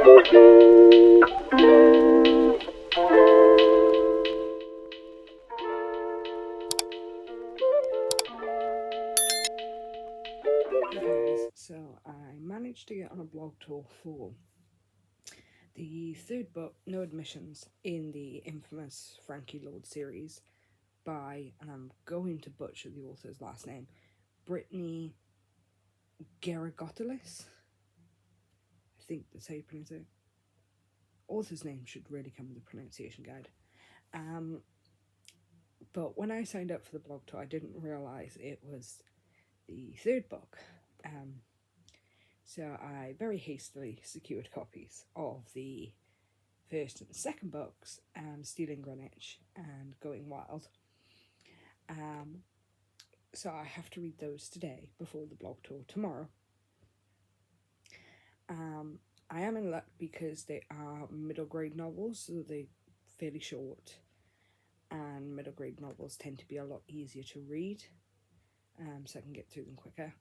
So I managed to get on a blog tour for the third book, No Admissions, in the infamous Frankie Lorde series by, and I'm going to butcher the author's last name, Brittany Geragotalis. I think that's how you pronounce it. Author's name should really come with a pronunciation guide. But when I signed up for the blog tour, I didn't realise it was the third book. So I very hastily secured copies of the first and second books, Stealing Greenwich and Going Wild. So I have to read those today before the blog tour tomorrow. I am in luck because they are middle grade novels, so they're fairly short, and middle grade novels tend to be a lot easier to read, so I can get through them quicker.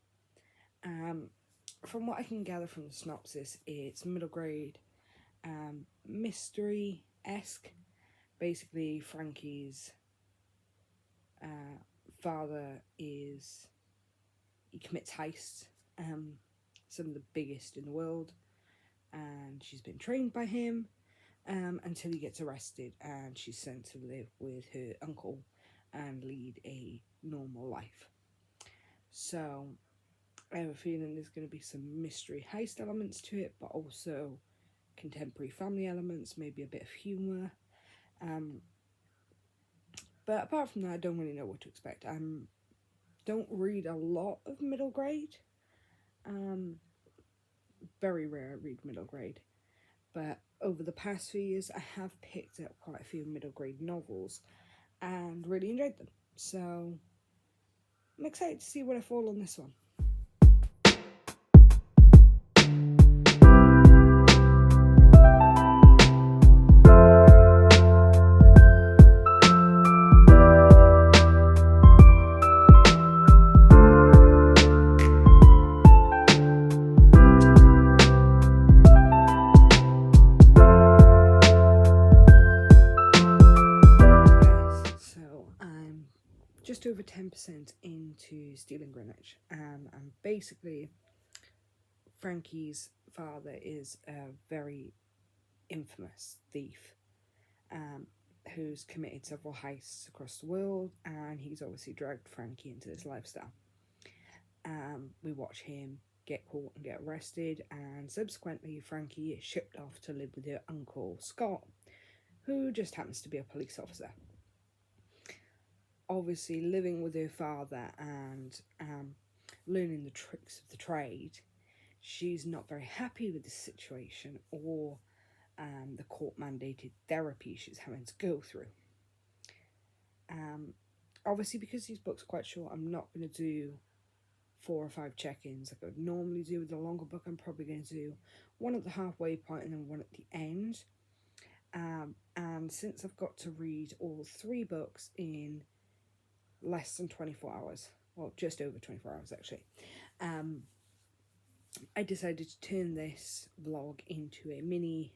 From what I can gather from the synopsis, it's middle grade mystery-esque. Basically, Frankie's father he commits heists, some of the biggest in the world, and she's been trained by him until he gets arrested, and she's sent to live with her uncle and lead a normal life. So I have a feeling there's going to be some mystery heist elements to it, but also contemporary family elements, maybe a bit of humour. But apart from that, I don't really know what to expect. I don't read a lot of middle grade. Very rare I read middle grade. But over the past few years, I have picked up quite a few middle grade novels and really enjoyed them. So I'm excited to see where I fall on this one. Just over 10% into Stealing Greenwich, and basically Frankie's father is a very infamous thief who's committed several heists across the world, and he's obviously dragged Frankie into this lifestyle. We watch him get caught and get arrested, and subsequently Frankie is shipped off to live with her uncle Scott, who just happens to be a police officer. Obviously, living with her father and learning the tricks of the trade, she's not very happy with the situation or the court-mandated therapy she's having to go through. Obviously, because these books are quite short, I'm not going to do 4 or 5 check-ins like I would normally do with a longer book. I'm probably going to do one at the halfway point and then one at the end. And since I've got to read all 3 books in less than 24 hours, well, just over 24 hours actually, I decided to turn this vlog into a mini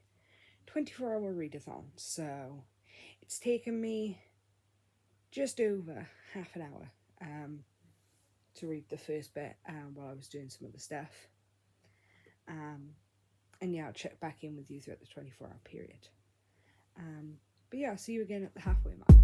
24-hour readathon. So it's taken me just over half an hour to read the first bit while I was doing some other stuff, and yeah, I'll check back in with you throughout the 24-hour period. But yeah, I'll see you again at the halfway mark.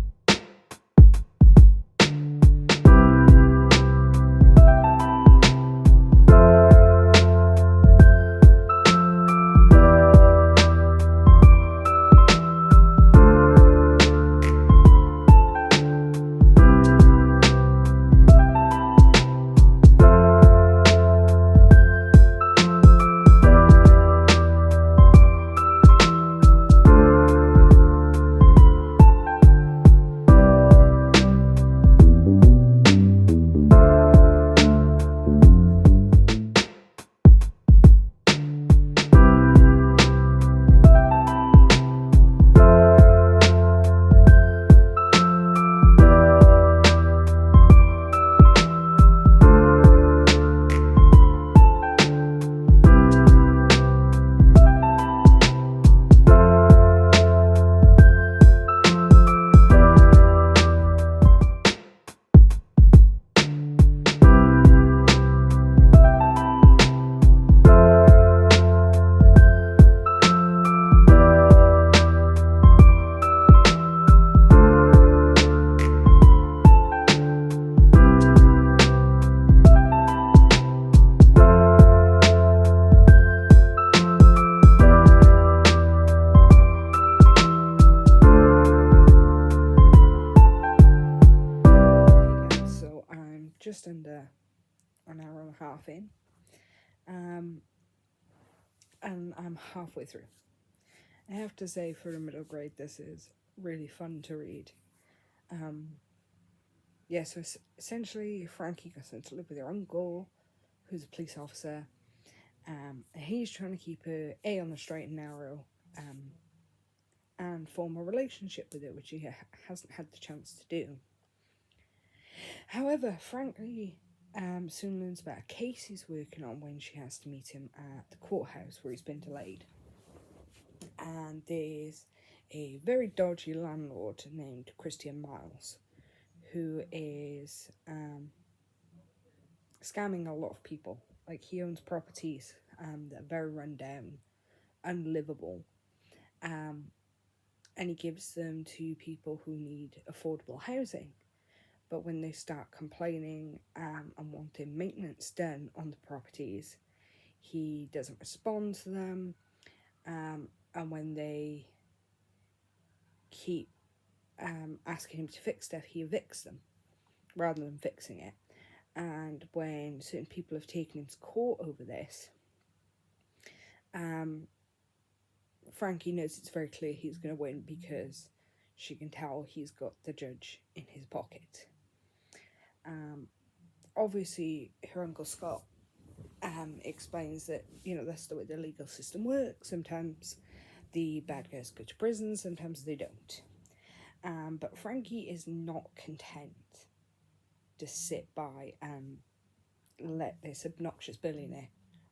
half in, and I'm halfway through. I have to say, for a middle grade, this is really fun to read. So essentially, Frankie goes in to live with her uncle, who's a police officer. He's trying to keep her on the straight and narrow, and form a relationship with her, which he hasn't had the chance to do. However, Frankie soon learns about a case he's working on when she has to meet him at the courthouse where he's been delayed. And there's a very dodgy landlord named Christian Miles, who is scamming a lot of people. Like, he owns properties that are very run down, unlivable, and he gives them to people who need affordable housing. But when they start complaining and wanting maintenance done on the properties, he doesn't respond to them, and when they keep asking him to fix stuff, he evicts them rather than fixing it. And when certain people have taken him to court over this, Frankie knows it's very clear he's going to win because she can tell he's got the judge in his pocket. Obviously, her Uncle Scott explains that, that's the way the legal system works. Sometimes the bad guys go to prison, sometimes they don't. But Frankie is not content to sit by and let this obnoxious billionaire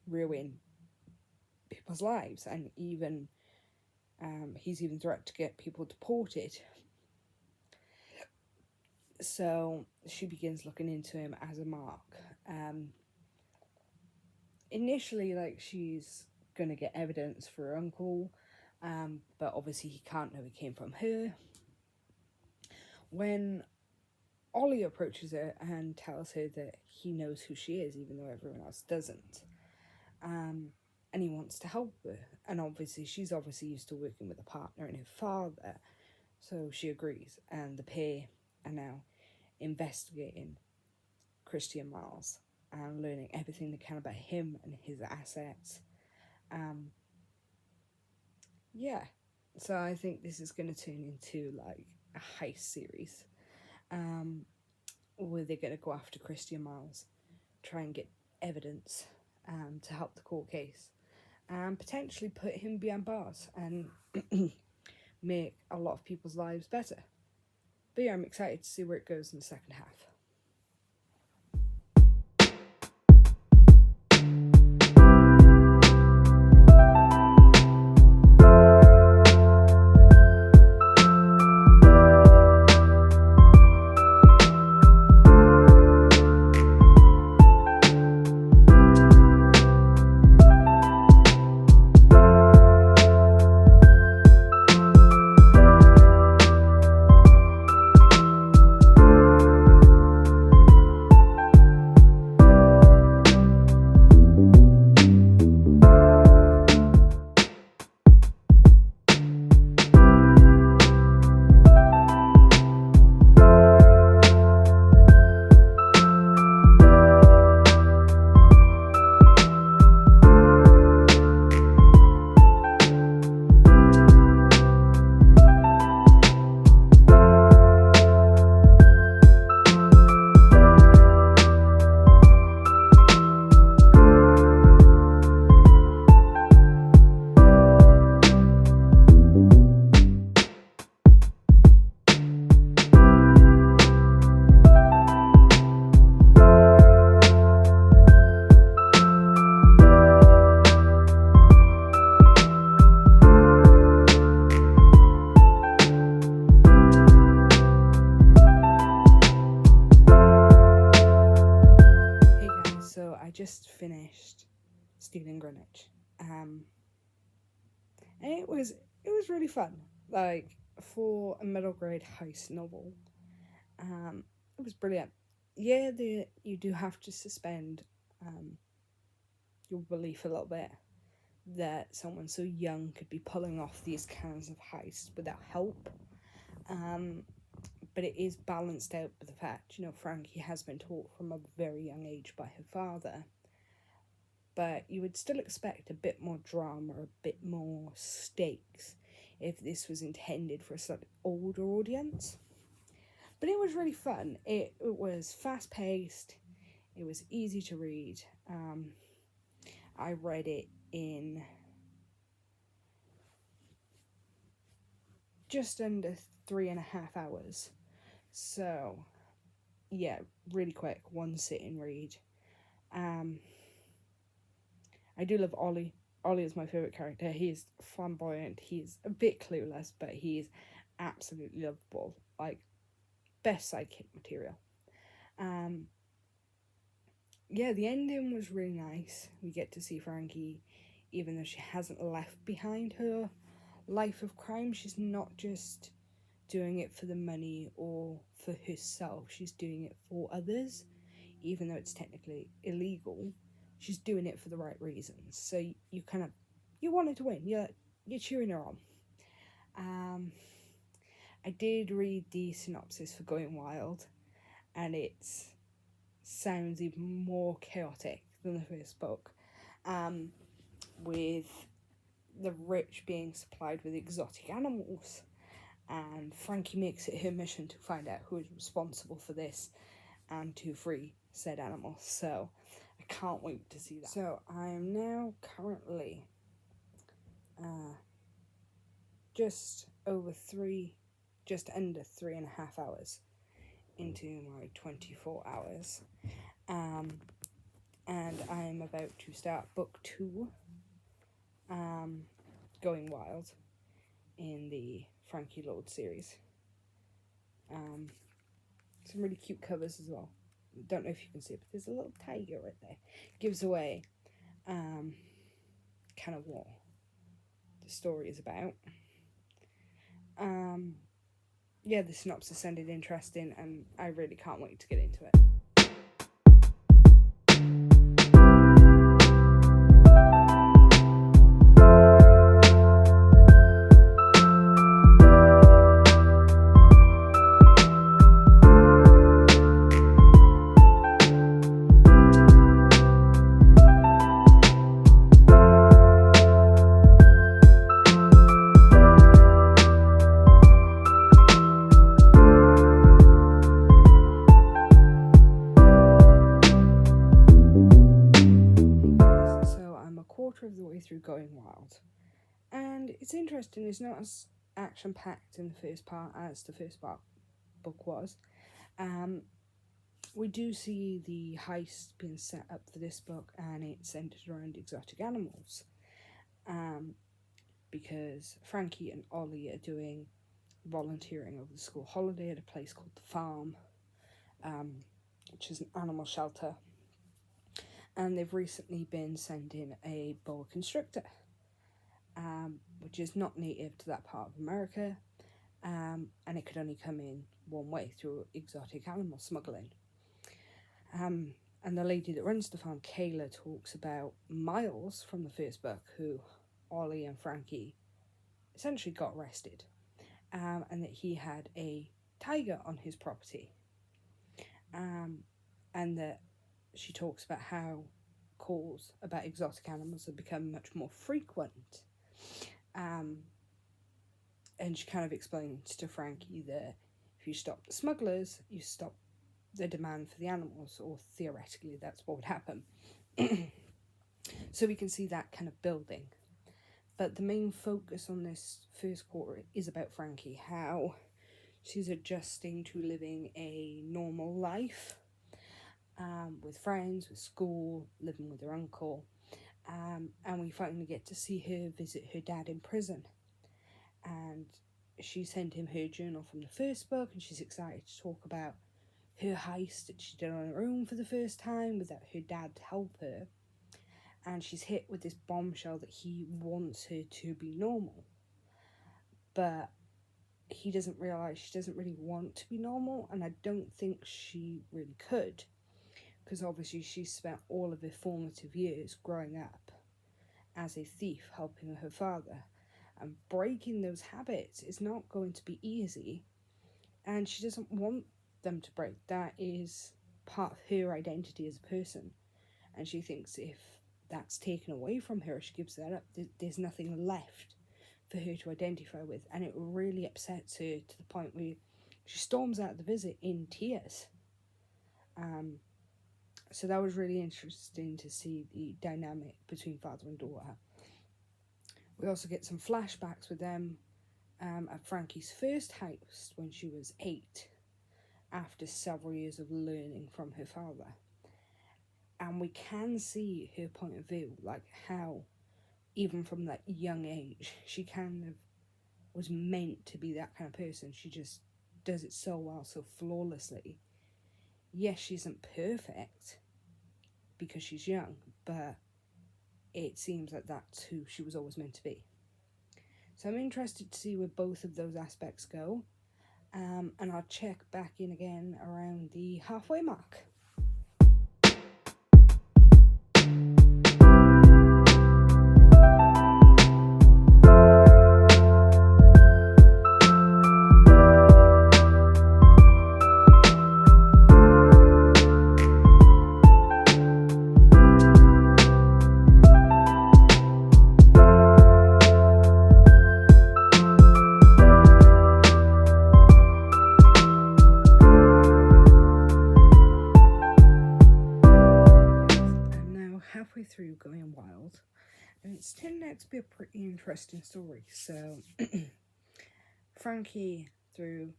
ruin people's lives, and even he's even threatened to get people deported. So she begins looking into him as a mark. Initially, she's gonna get evidence for her uncle, but obviously he can't know it came from her. When Ollie approaches her and tells her that he knows who she is, even though everyone else doesn't, and he wants to help her, and obviously she's used to working with a partner and her father, so she agrees, and the pair are now investigating Christian Miles and learning everything they can about him and his assets. So I think this is going to turn into a heist series, where they're going to go after Christian Miles, try and get evidence to help the court case, and potentially put him behind bars and make a lot of people's lives better. But yeah, I'm excited to see where it goes in the second half. Just finished Stealing Greenwich, and it was really fun. For a middle grade heist novel, it was brilliant. Yeah, you do have to suspend your belief a little bit that someone so young could be pulling off these kinds of heists without help. But it is balanced out by the fact, Frankie has been taught from a very young age by her father but you would still expect a bit more drama, a bit more stakes if this was intended for a slightly older audience. But it was really fun. It was fast-paced, it was easy to read. I read it in just under 3.5 hours. So, yeah, really quick, one sitting read. I do love Ollie. Ollie is my favourite character. He is flamboyant. He's a bit clueless, but he's absolutely lovable. Like, best sidekick material. Yeah, the ending was really nice. We get to see Frankie, even though she hasn't left behind her life of crime, she's not just doing it for the money or for herself. She's doing it for others, even though it's technically illegal. She's doing it for the right reasons. So you want her to win. You're cheering her on. I did read the synopsis for Going Wild, and it sounds even more chaotic than the first book, with the rich being supplied with exotic animals, and Frankie makes it her mission to find out who is responsible for this and to free said animals. So I can't wait to see that. So I am now currently just under 3.5 hours into my 24 hours, and I am about to start book 2, Going Wild, in the Frankie Lorde series. Some really cute covers as well. Don't know if you can see it, but there's a little tiger right there. Gives away kind of what the story is about. Yeah, the synopsis sounded interesting, and I really can't wait to get into it. Of the way through Going Wild, and it's interesting. It's not as action packed in the first part as the first book was. We do see the heist being set up for this book, and it's centered around exotic animals, because Frankie and Ollie are doing volunteering over the school holiday at a place called the Farm, which is an animal shelter. And they've recently been sent in a boa constrictor, which is not native to that part of America, and it could only come in one way, through exotic animal smuggling. And the lady that runs the farm, Kayla, talks about Miles from the first book, who Ollie and Frankie essentially got arrested, and that he had a tiger on his property, and that she talks about how calls about exotic animals have become much more frequent. And she kind of explains to Frankie that if you stop the smugglers, you stop the demand for the animals, or theoretically that's what would happen. So we can see that kind of building. But the main focus on this first quarter is about Frankie, how she's adjusting to living a normal life, with friends, with school, living with her uncle, and we finally get to see her visit her dad in prison, and she sent him her journal from the first book, and she's excited to talk about her heist that she did on her own for the first time without her dad to help her, and she's hit with this bombshell that he wants her to be normal, but he doesn't realise she doesn't really want to be normal, and I don't think she really could, because obviously she spent all of her formative years growing up as a thief, helping her father, and breaking those habits is not going to be easy, and she doesn't want them to break. That is part of her identity as a person, and she thinks if that's taken away from her. She gives that up. There's nothing left for her to identify with, and it really upsets her to the point where she storms out the visit in tears. So that was really interesting to see the dynamic between father and daughter. We also get some flashbacks with them at Frankie's first house when she was 8, after several years of learning from her father. And we can see her point of view, like how, even from that young age, she kind of was meant to be that kind of person. She just does it so well, so flawlessly. Yes, she isn't perfect because she's young, but it seems like that's who she was always meant to be. So I'm interested to see where both of those aspects go, and I'll check back in again around the halfway mark. Halfway through Going Wild, and it's turned out to be a pretty interesting story. So Frankie, through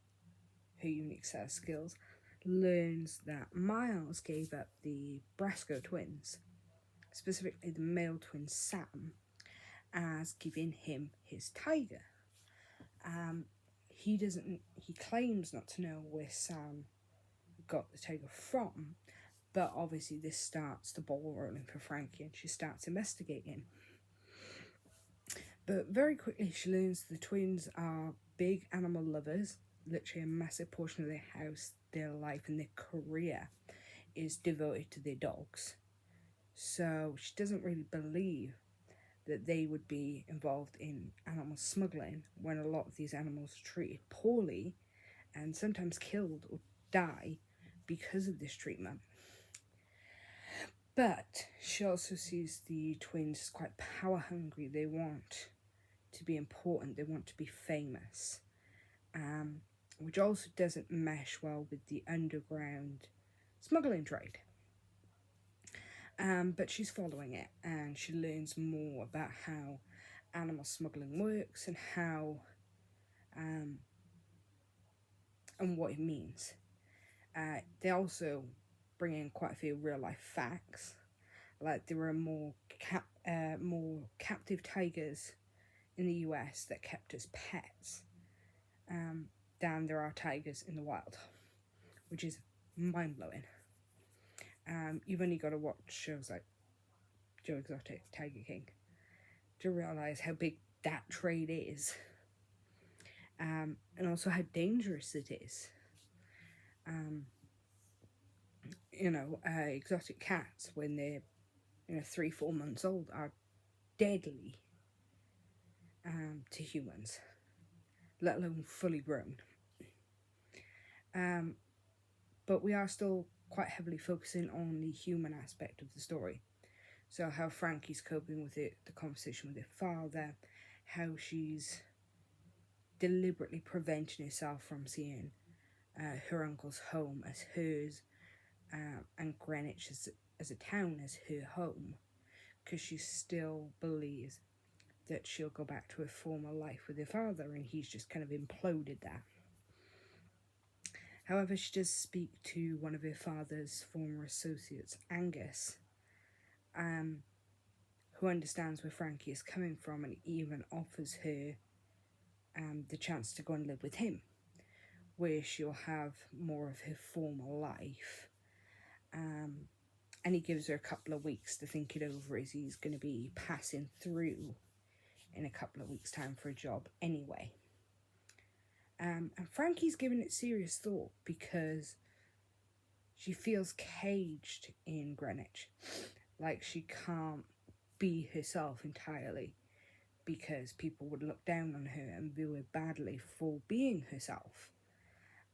her unique set of skills, learns that Miles gave up the Brasco twins, specifically the male twin Sam, as giving him his tiger. He claims not to know where Sam got the tiger from, but obviously this starts the ball rolling for Frankie, and she starts investigating. But very quickly she learns the twins are big animal lovers. Literally a massive portion of their house, their life and their career is devoted to their dogs. So she doesn't really believe that they would be involved in animal smuggling when a lot of these animals are treated poorly and sometimes killed or die because of this treatment. But she also sees the twins as quite power hungry. They want to be important, they want to be famous, which also doesn't mesh well with the underground smuggling trade. But she's following it, and she learns more about how animal smuggling works and how and what it means. They also bring in quite a few real life facts, like there were more captive tigers in the US that kept as pets than there are tigers in the wild, which is mind-blowing. You've only got to watch shows like Joe Exotic, Tiger King, to realise how big that trade is, and also how dangerous it is. Exotic cats, when they're 3-4 months old, are deadly to humans, let alone fully grown. But we are still quite heavily focusing on the human aspect of the story. So how Frankie's coping with it, the conversation with her father, how she's deliberately preventing herself from seeing her uncle's home as hers, and Greenwich as a town as her home, because she still believes that she'll go back to her former life with her father, and he's just kind of imploded that. However, she does speak to one of her father's former associates, Angus, who understands where Frankie is coming from, and even offers her the chance to go and live with him, where she'll have more of her former life. And he gives her a couple of weeks to think it over, as he's going to be passing through in a couple of weeks' time for a job anyway. And Frankie's given it serious thought, because she feels caged in Greenwich. Like she can't be herself entirely, because people would look down on her and view her badly for being herself.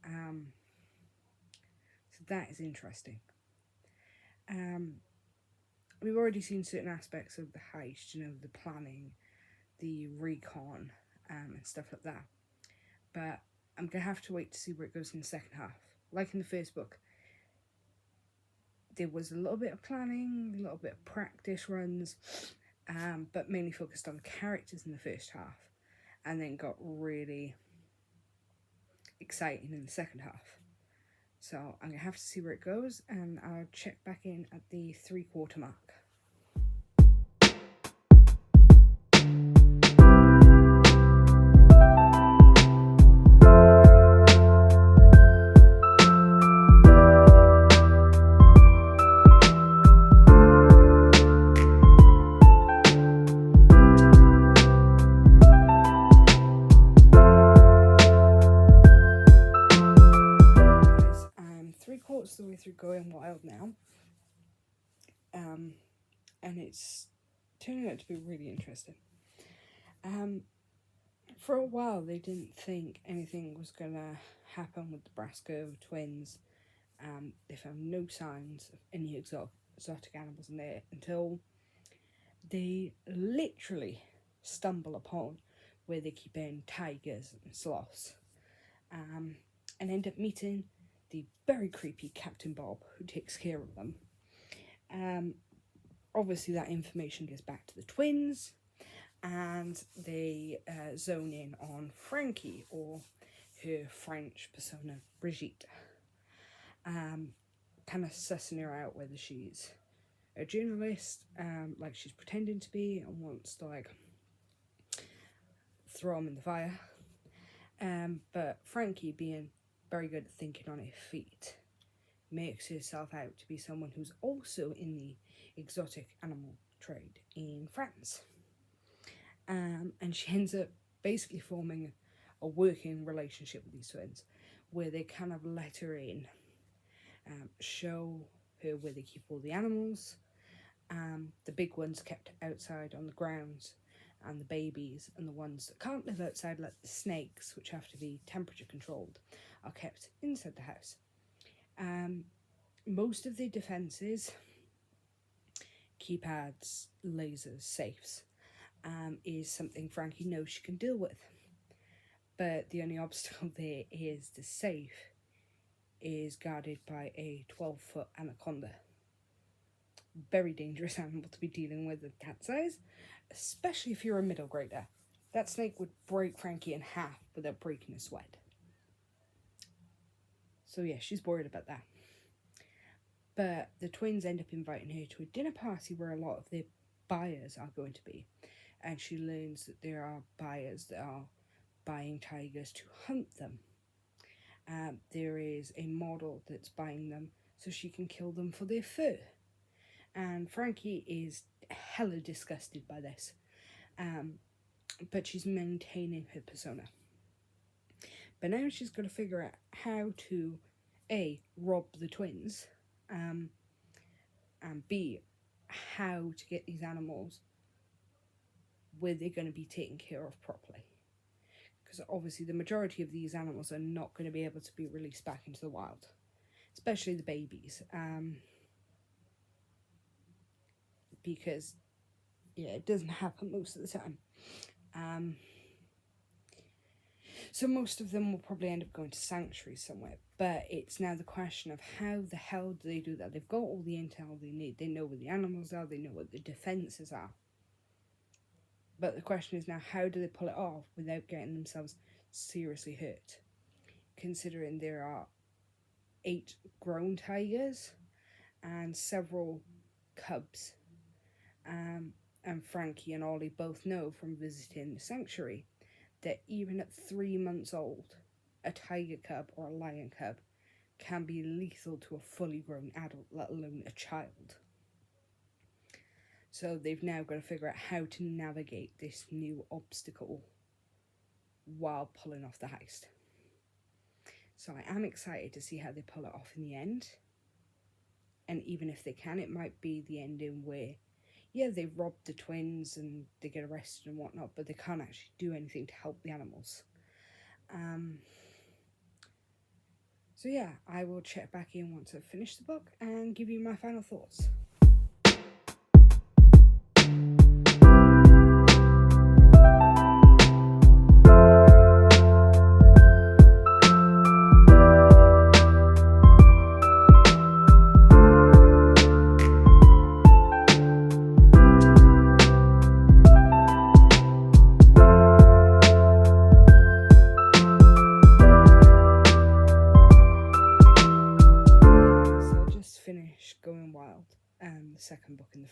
So that is interesting. we've already seen certain aspects of the heist, the planning, the recon, and stuff like that. But I'm going to have to wait to see where it goes in the second half. Like in the first book, there was a little bit of planning, a little bit of practice runs, but mainly focused on the characters in the first half, and then got really exciting in the second half. So I'm going to have to see where it goes, and I'll check back in at the 3/4 mark. I'm 3/4 of the way through Going Wild now, and it's turning out to be really interesting. For a while, they didn't think anything was going to happen with the Brasco twins. They found no signs of any exotic animals in there until they literally stumble upon where they keep in tigers and sloths, and end up meeting the very creepy Captain Bob, who takes care of them. Obviously, that information goes back to the twins, and they zone in on Frankie, or her French persona, Brigitte. Kind of sussing her out whether she's a journalist, like she's pretending to be, and wants to throw them in the fire. But Frankie, being very good at thinking on her feet, makes herself out to be someone who's also in the exotic animal trade in France. And she ends up basically forming a working relationship with these twins, where they kind of let her in, show her where they keep all the animals. The big ones kept outside on the grounds, and the babies and the ones that can't live outside, like the snakes, which have to be temperature controlled, are kept inside the house. Most of the defences, keypads, lasers, safes, is something Frankie knows she can deal with. But the only obstacle there is the safe is guarded by a 12-foot anaconda. Very dangerous animal to be dealing with at that size, especially if you're a middle grader. That snake would break Frankie in half without breaking a sweat. So yeah, she's worried about that. But the twins end up inviting her to a dinner party where a lot of their buyers are going to be. And she learns that there are buyers that are buying tigers to hunt them. There is a model that's buying them so she can kill them for their fur. And Frankie is hella disgusted by this. But she's maintaining her persona. But now she's got to figure out how to A, rob the twins, and B, how to get these animals where they're going to be taken care of properly. Because obviously the majority of these animals are not going to be able to be released back into the wild, especially the babies. Because, yeah, it doesn't happen most of the time. So most of them will probably end up going to sanctuaries somewhere. But it's now the question of how the hell do they do that? They've got all the intel they need. They know where the animals are. They know what the defences are. But the question is now, how do they pull it off without getting themselves seriously hurt? Considering there are 8 grown tigers and several cubs. And Frankie and Ollie both know from visiting the sanctuary that even at 3 months old, a tiger cub or a lion cub can be lethal to a fully grown adult, let alone a child. So they've now got to figure out how to navigate this new obstacle while pulling off the heist. So I am excited to see how they pull it off in the end. And even if they can, it might be the ending where, yeah, they rob the twins and they get arrested and whatnot, but they can't actually do anything to help the animals. So yeah, I will check back in once I've finished the book and give you my final thoughts.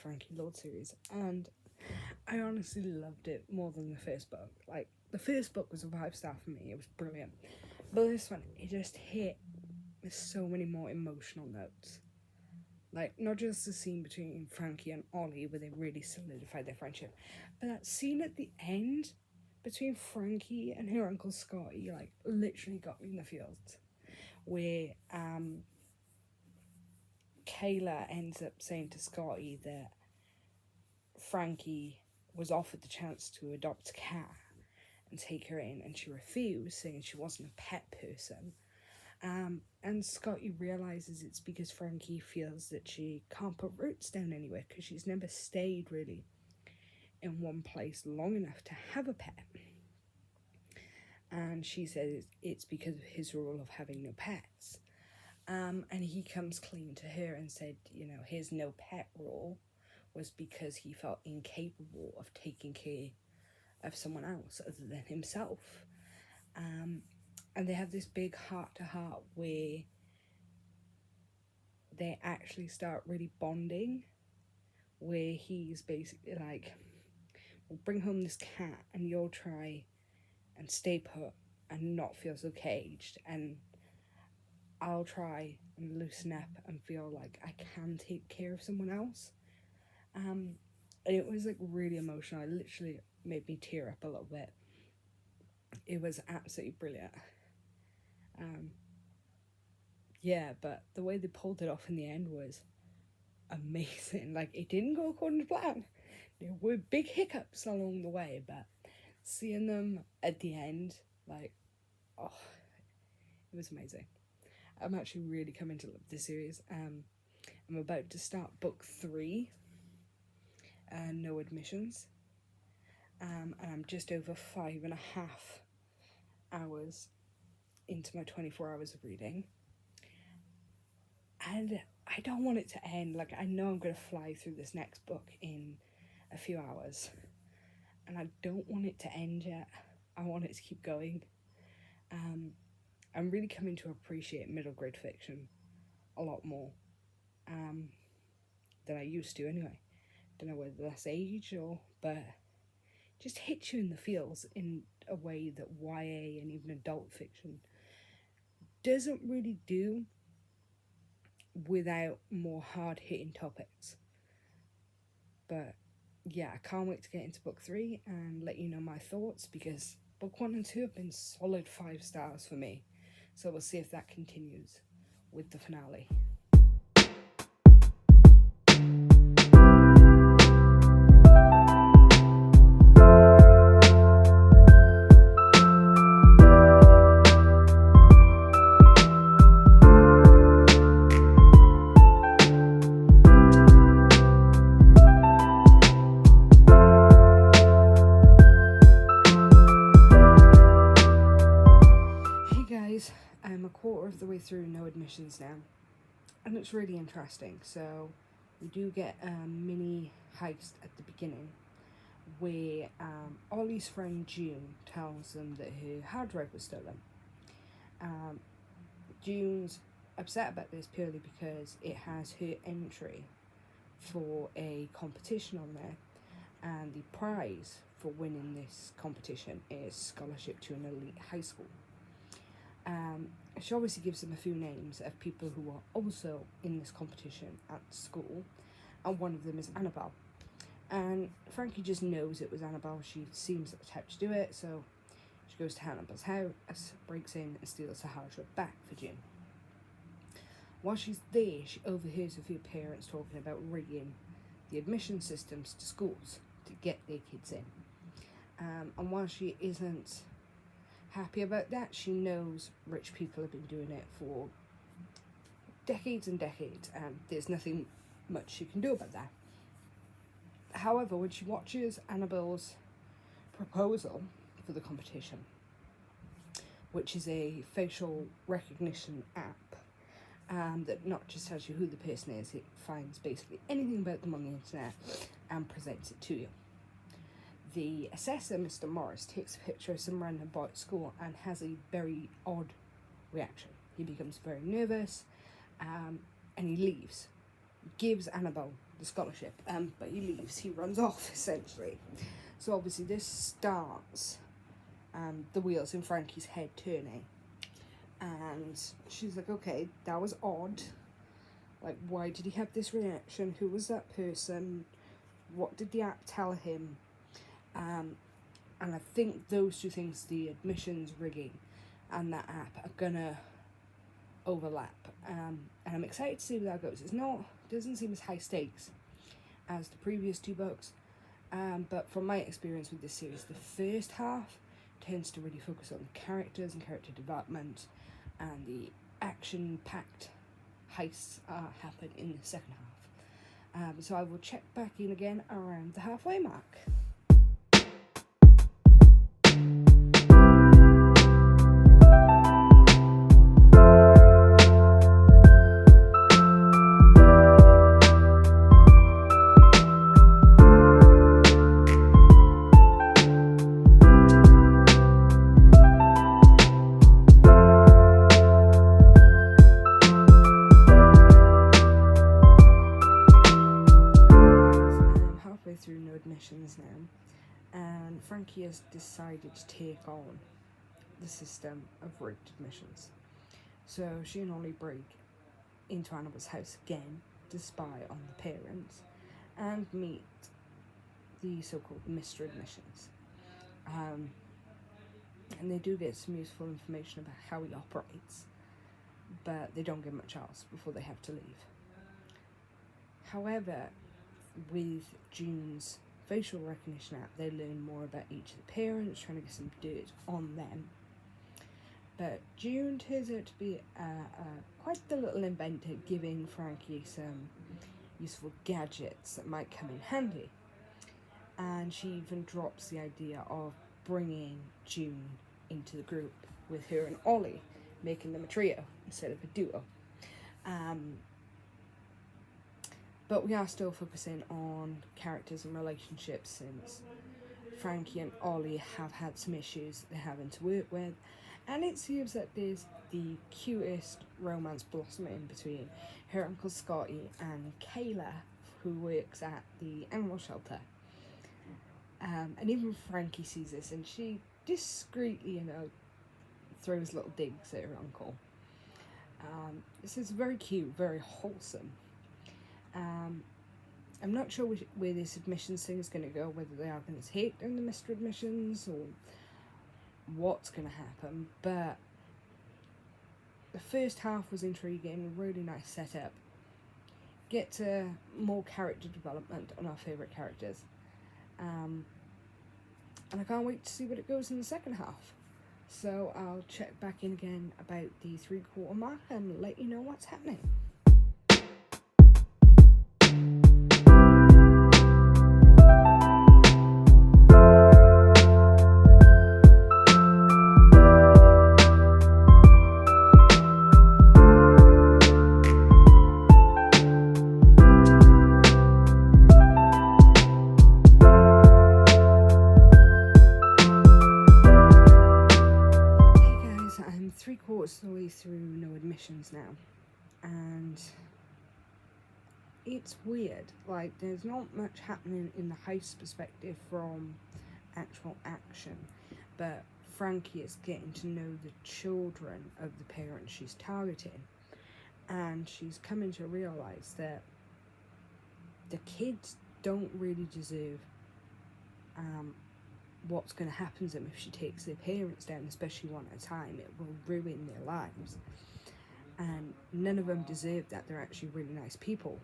Frankie Lorde series, and I honestly loved it more than the first book. Like, the first book was a 5-star for me, it was brilliant. But this one, it just hit with so many more emotional notes. Like, not just the scene between Frankie and Ollie where they really solidified their friendship, but that scene at the end between Frankie and her Uncle Scotty, like, literally got me in the feels. Where Kayla ends up saying to Scotty that Frankie was offered the chance to adopt a cat and take her in, and she refused, saying she wasn't a pet person. And Scotty realises it's because Frankie feels that she can't put roots down anywhere because she's never stayed really in one place long enough to have a pet. And she says it's because of his rule of having no pets. And he comes clean to her and said, his no pet rule was because he felt incapable of taking care of someone else other than himself. And they have this big heart-to-heart where they actually start really bonding, where he's basically like, we'll bring home this cat and you'll try and stay put and not feel so caged, and I'll try and loosen up and feel like I can take care of someone else. And it was like really emotional. It literally made me tear up a little bit. It was absolutely brilliant. Yeah, but the way they pulled it off in the end was amazing. Like, it didn't go according to plan. There were big hiccups along the way, but seeing them at the end, like, oh, it was amazing. I'm actually really coming to love this series. I'm about to start book 3, No Admissions. And I'm just over 5.5 hours into my 24 hours of reading. And I don't want it to end. Like, I know I'm going to fly through this next book in a few hours. And I don't want it to end yet. I want it to keep going. I'm really coming to appreciate middle grade fiction a lot more than I used to anyway. Don't know whether that's age but just hits you in the feels in a way that YA and even adult fiction doesn't really do without more hard-hitting topics. But yeah, I can't wait to get into book 3 and let you know my thoughts, because book 1 and 2 have been solid 5 stars for me. So we'll see if that continues with the finale. I'm a quarter of the way through No Admissions now, and it's really interesting. So we do get a mini heist at the beginning where Ollie's friend June tells them that her hard drive was stolen. June's upset about this purely because it has her entry for a competition on there, and the prize for winning this competition is scholarship to an elite high school. She obviously gives them a few names of people who are also in this competition at school, and one of them is Annabelle. And Frankie just knows it was Annabelle. She seems like the type to do it, so she goes to Annabelle's house, breaks in and steals the hard drive back for June. While she's there, she overhears a few parents talking about rigging the admission systems to schools to get their kids in. And while she isn't happy about that, she knows rich people have been doing it for decades and decades, and there's nothing much she can do about that. However, when she watches Annabelle's proposal for the competition, which is a facial recognition app that not just tells you who the person is, it finds basically anything about them on the internet and presents it to you. The assessor, Mr. Morris, takes a picture of some random boy at school and has a very odd reaction. He becomes very nervous and he leaves. Gives Annabelle the scholarship, but he leaves, he runs off essentially. So obviously this starts the wheels in Frankie's head turning, and she's like, okay, that was odd, like, why did he have this reaction, who was that person, what did the app tell him? And I think those two things, the admissions rigging and that app, are gonna overlap, and I'm excited to see where that goes. It doesn't seem as high stakes as the previous two books, but from my experience with this series, the first half tends to really focus on the characters and character development, and the action-packed heists happen in the second half. So I will check back in again around the halfway mark. Through No Admissions now, and Frankie has decided to take on the system of rigged admissions. So she and Ollie break into Annabe's house again to spy on the parents and meet the so-called Mr. Admissions. And they do get some useful information about how he operates, but they don't get much else before they have to leave. However, with June's facial recognition app, they learn more about each of the parents, trying to get some dirt on them. But June turns out to be quite the little inventor, giving Frankie some useful gadgets that might come in handy. And she even drops the idea of bringing June into the group with her and Ollie, making them a trio instead of a duo. But we are still focusing on characters and relationships, since Frankie and Ollie have had some issues they're having to work with, and it seems that there's the cutest romance blossoming between her Uncle Scotty and Kayla, who works at the animal shelter. And even Frankie sees this, and she discreetly, throws little digs at her uncle. This is very cute, very wholesome. I'm not sure where this admissions thing is going to go, whether they are going to take down the Mr. Admissions or what's going to happen, but the first half was intriguing, really nice setup. Get to more character development on our favourite characters. And I can't wait to see what it goes in the second half. So I'll check back in again about the 3/4 mark and let you know what's happening. Of the way through No Admissions now, and it's weird. Like, there's not much happening in the heist perspective from actual action, but Frankie is getting to know the children of the parents she's targeting, and she's coming to realise that the kids don't really deserve what's going to happen to them if she takes their parents down, especially one at a time. It will ruin their lives, and none of them deserve that. They're actually really nice people.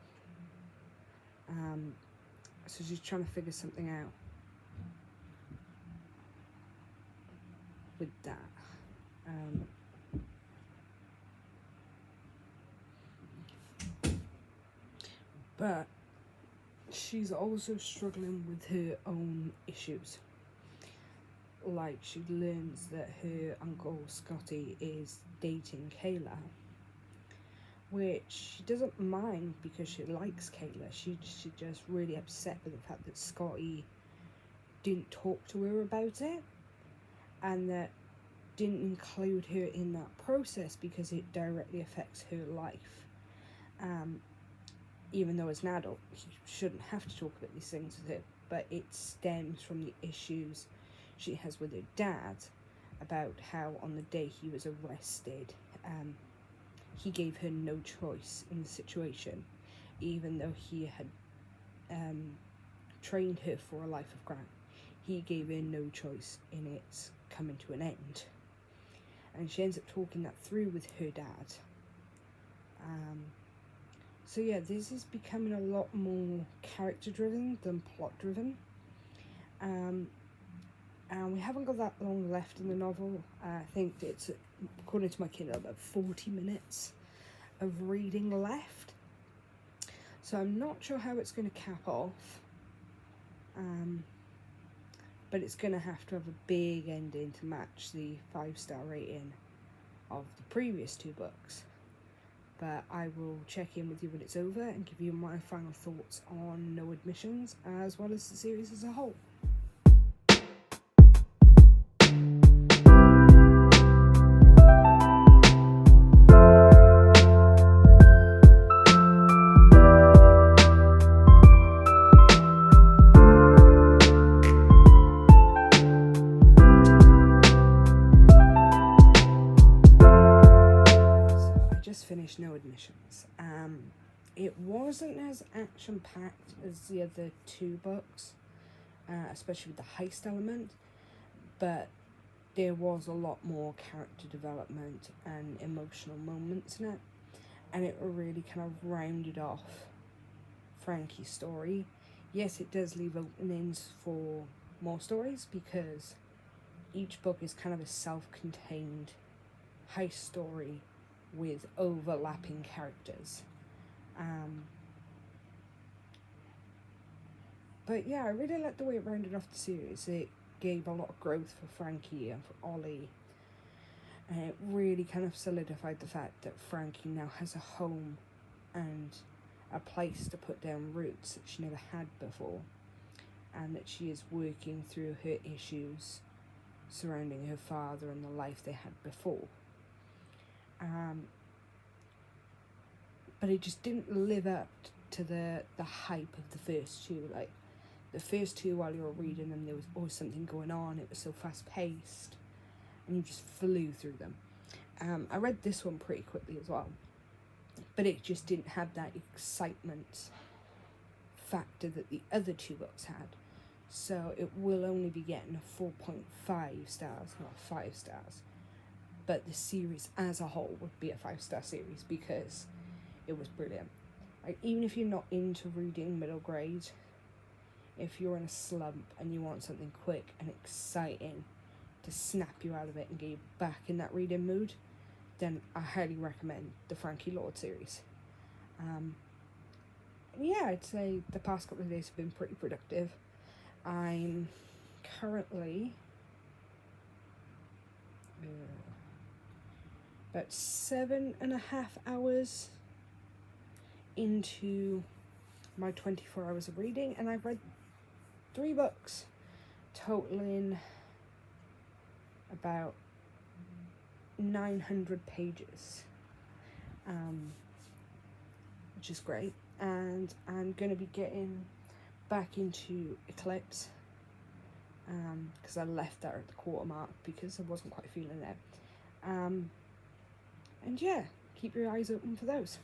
So she's trying to figure something out with that. But she's also struggling with her own issues. Like, she learns that her Uncle Scotty is dating Kayla, which she doesn't mind because she likes Kayla. She's just really upset with the fact that Scotty didn't talk to her about it, and that didn't include her in that process because it directly affects her life. even though as an adult he shouldn't have to talk about these things with her, but it stems from the issues she has with her dad about how on the day he was arrested, he gave her no choice in the situation, even though he had trained her for a life of crime. He gave her no choice in it coming to an end, and she ends up talking that through with her dad. So yeah, this is becoming a lot more character driven than plot driven. And we haven't got that long left in the novel. I think it's, according to my Kindle, about 40 minutes of reading left. So I'm not sure how it's going to cap off. But it's going to have to have a big ending to match the 5-star rating of the previous 2 books. But I will check in with you when it's over and give you my final thoughts on No Admissions, as well as the series as a whole. Finished No Admissions. It wasn't as action-packed as the other 2 books, especially with the heist element, but there was a lot more character development and emotional moments in it, and it really kind of rounded off Frankie's story. Yes, it does leave openings for more stories, because each book is kind of a self-contained heist story with overlapping characters. But yeah, I really liked the way it rounded off the series. It gave a lot of growth for Frankie and for Ollie, and it really kind of solidified the fact that Frankie now has a home and a place to put down roots that she never had before, and that she is working through her issues surrounding her father and the life they had before. But it just didn't live up to the hype of the first 2. Like, the first 2, while you were reading them, there was always something going on. It was so fast-paced, and you just flew through them. I read this one pretty quickly as well, but it just didn't have that excitement factor that the other 2 books had. So it will only be getting a 4.5 stars, not 5 stars. But the series as a whole would be a 5-star series, because it was brilliant. Like, even if you're not into reading middle grade, if you're in a slump and you want something quick and exciting to snap you out of it and get you back in that reading mood, then I highly recommend the Frankie Lorde series. Yeah, I'd say the past couple of days have been pretty productive. I'm currently about 7.5 hours into my 24 hours of reading, and I've read 3 books, totaling about 900 pages, which is great. And I'm going to be getting back into Eclipse, because I left that at the quarter mark because I wasn't quite feeling it. And yeah, keep your eyes open for those.